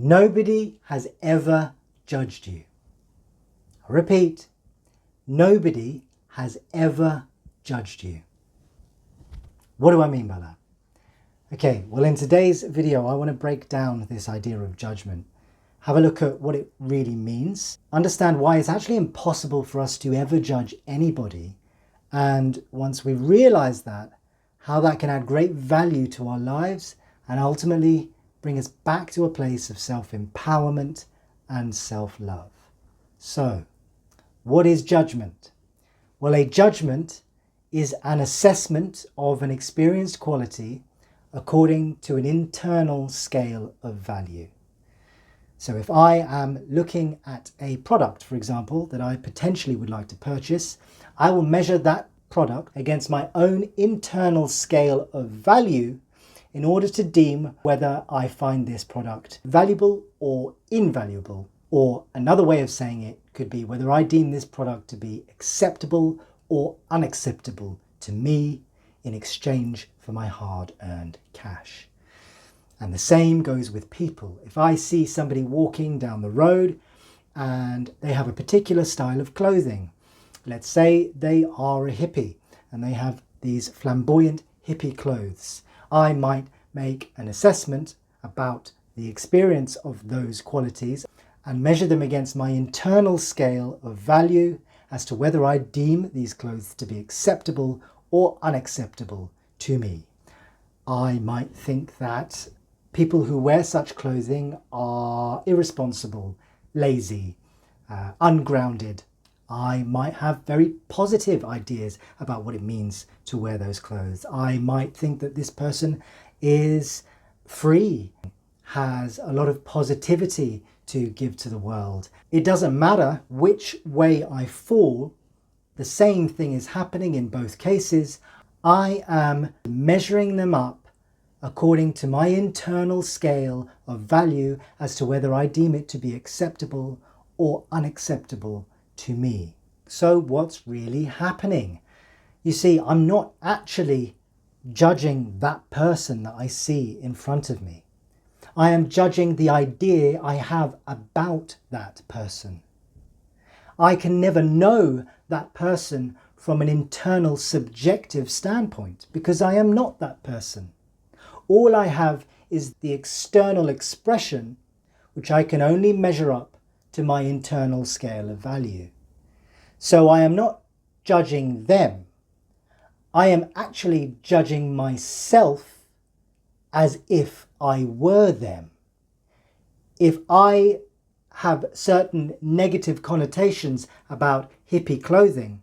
Nobody has ever judged you. I repeat, nobody has ever judged you. What do I mean by that? Okay, well, in today's video, I want to break down this idea of judgment. Have a look at what it really means. Understand why it's actually impossible for us to ever judge anybody. And once we realize that, how that can add great value to our lives and ultimately bring us back to a place of self-empowerment and self-love. So, what is judgment? Well, a judgment is an assessment of an experienced quality according to an internal scale of value. So if I am looking at a product, for example, that I potentially would like to purchase, I will measure that product against my own internal scale of value in order to deem whether I find this product valuable or invaluable. Or another way of saying it could be whether I deem this product to be acceptable or unacceptable to me in exchange for my hard-earned cash. And the same goes with people. If I see somebody walking down the road and they have a particular style of clothing, let's say they are a hippie and they have these flamboyant hippie clothes, I might make an assessment about the experience of those qualities and measure them against my internal scale of value as to whether I deem these clothes to be acceptable or unacceptable to me. I might think that people who wear such clothing are irresponsible, lazy, ungrounded. I might have very positive ideas about what it means to wear those clothes. I might think that this person is free, has a lot of positivity to give to the world. It doesn't matter which way I fall, the same thing is happening in both cases. I am measuring them up according to my internal scale of value as to whether I deem it to be acceptable or unacceptable to me. So what's really happening? You see, I'm not actually judging that person that I see in front of me. I am judging the idea I have about that person. I can never know that person from an internal subjective standpoint because I am not that person. All I have is the external expression, which I can only measure up to my internal scale of value. So I am not judging them. I am actually judging myself as if I were them. If I have certain negative connotations about hippie clothing,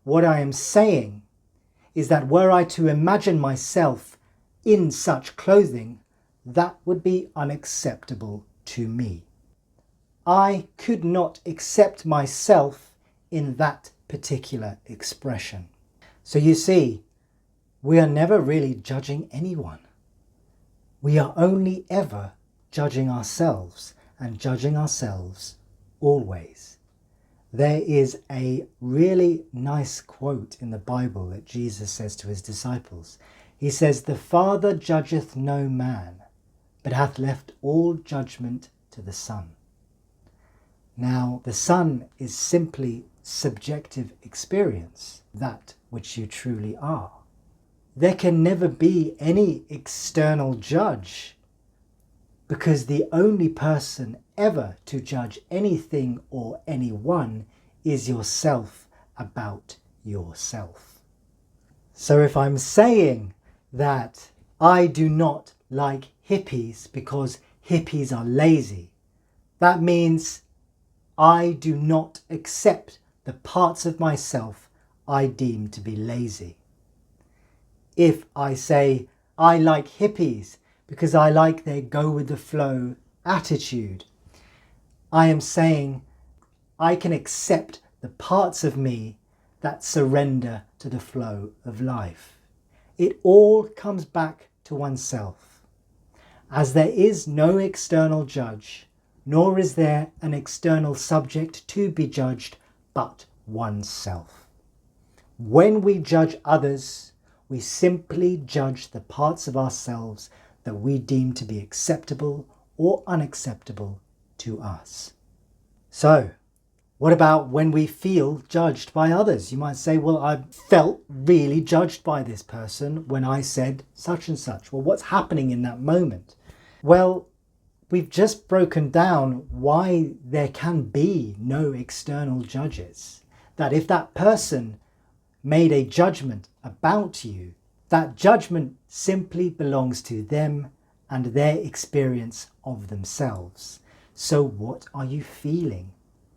what I am saying is that were I to imagine myself in such clothing, that would be unacceptable to me. I could not accept myself in that particular expression. So you see, we are never really judging anyone. We are only ever judging ourselves, and judging ourselves always. There is a really nice quote in the Bible that Jesus says to his disciples. He says, "The Father judgeth no man, but hath left all judgment to the Son." Now, the Son is simply subjective experience, that which you truly are. There can never be any external judge, because the only person ever to judge anything or anyone is yourself about yourself. So if I'm saying that I do not like hippies because hippies are lazy, that means I do not accept the parts of myself I deem to be lazy. If I say I like hippies because I like their go-with-the-flow attitude, I am saying I can accept the parts of me that surrender to the flow of life. It all comes back to oneself. As there is no external judge, nor is there an external subject to be judged but oneself. When we judge others, we simply judge the parts of ourselves that we deem to be acceptable or unacceptable to us. So, what about when we feel judged by others? You might say, well, I felt really judged by this person when I said such and such. Well, what's happening in that moment? Well, we've just broken down why there can be no external judges. That if that person made a judgment about you, that judgment simply belongs to them and their experience of themselves. So what are you feeling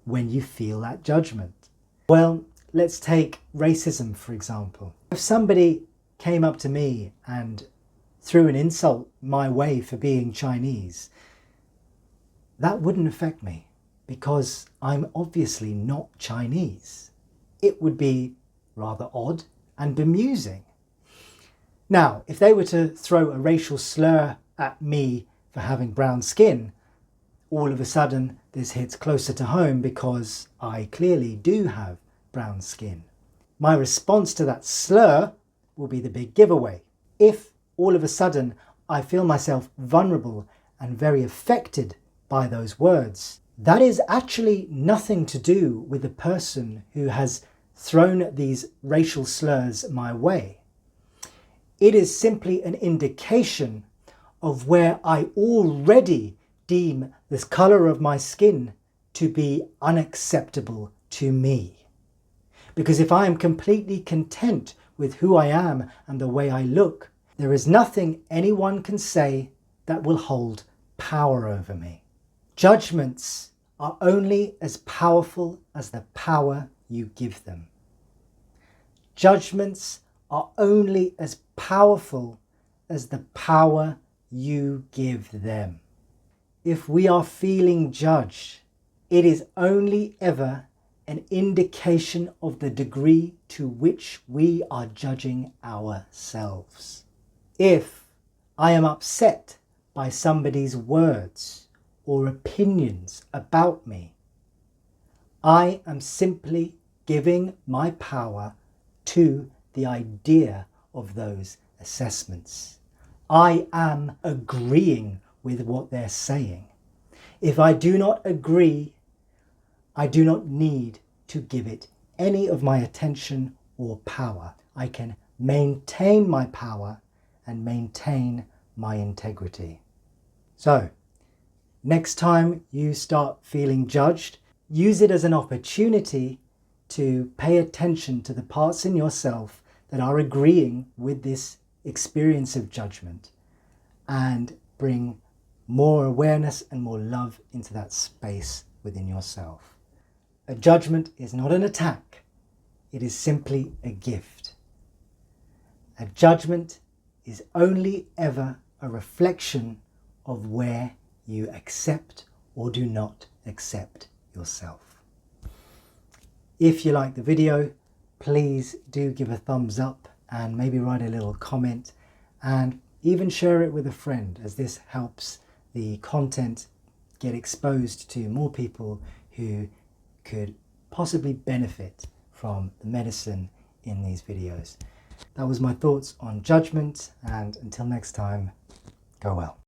when you feel that judgment? Well, let's take racism, for example. If somebody came up to me and threw an insult my way for being Chinese, that wouldn't affect me because I'm obviously not Chinese. It would be rather odd and bemusing. Now, if they were to throw a racial slur at me for having brown skin, all of a sudden this hits closer to home because I clearly do have brown skin. My response to that slur will be the big giveaway. If all of a sudden I feel myself vulnerable and very affected by those words, that is actually nothing to do with the person who has thrown these racial slurs my way. It is simply an indication of where I already deem this colour of my skin to be unacceptable to me. Because if I am completely content with who I am and the way I look, there is nothing anyone can say that will hold power over me. Judgments are only as powerful as the power you give them. Judgments are only as powerful as the power you give them. If we are feeling judged, it is only ever an indication of the degree to which we are judging ourselves. If I am upset by somebody's words or opinions about me, I am simply giving my power to the idea of those assessments. I am agreeing with what they're saying. If I do not agree, I do not need to give it any of my attention or power. I can maintain my power and maintain my integrity. So, next time you start feeling judged, use it as an opportunity to pay attention to the parts in yourself that are agreeing with this experience of judgment and bring more awareness and more love into that space within yourself. A judgment is not an attack, it is simply a gift. A judgment is only ever a reflection of where you accept or do not accept yourself. If you like the video, please do give a thumbs up and maybe write a little comment and even share it with a friend, as this helps the content get exposed to more people who could possibly benefit from the medicine in these videos. That was my thoughts on judgment, and until next time, go well.